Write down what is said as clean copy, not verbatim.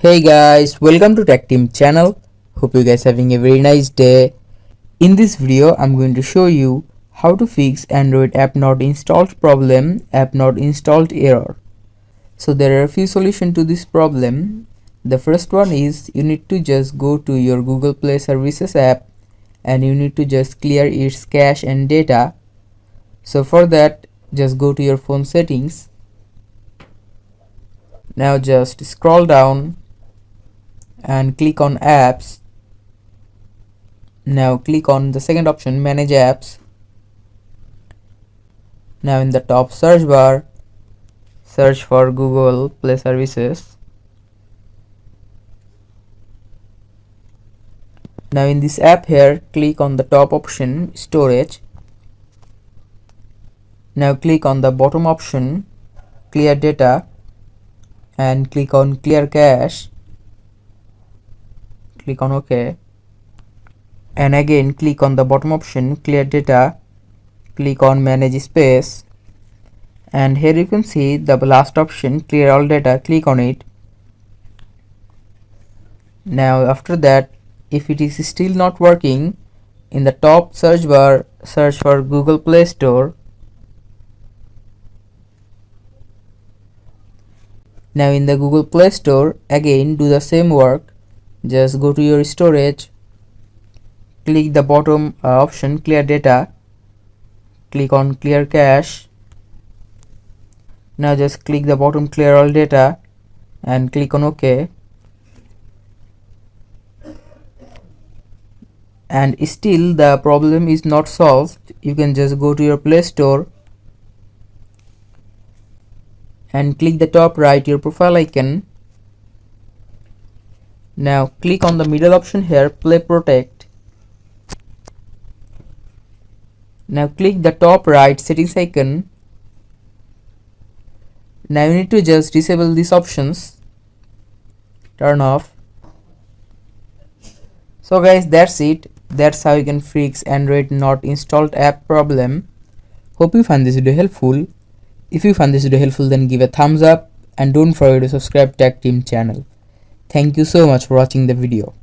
Hey guys, welcome to Tech Team channel. Hope you guys having a very nice day. In this video, I'm going to show you how to fix Android app not installed problem, app not installed error. So there are a few solutions to this problem. The first one is you need to just go to your Google Play Services app and you need to just clear its cache and data. So for that, just go to your phone settings. Now just scroll down and click on apps. Now click on the second option, manage apps. Now in the top search bar, search for Google Play Services. Now in this app here, click on the top option, storage. Now click on the bottom option, clear data, and click on clear cache. Click on OK, and again click on the bottom option, clear data, click on manage space, and here you can see the last option, clear all data. Click on it. Now after that, if it is still not working, in the top search bar, search for Google Play Store. Now in the Google Play Store, again do the same work. Just go to your storage, click the bottom option, clear data, click on clear cache. Now just click the bottom, clear all data, and click on OK. And still the problem is not solved. You can just go to your Play Store and click the top right, your profile icon. Now click on the middle option here, Play Protect. Now click the top right settings icon. Now you need to just disable these options, turn off. So guys, that's it. That's how you can fix Android not installed app problem. Hope you found this video helpful. If you found this video helpful, then give a thumbs up and don't forget to subscribe to Tech Team channel. Thank you so much for watching the video.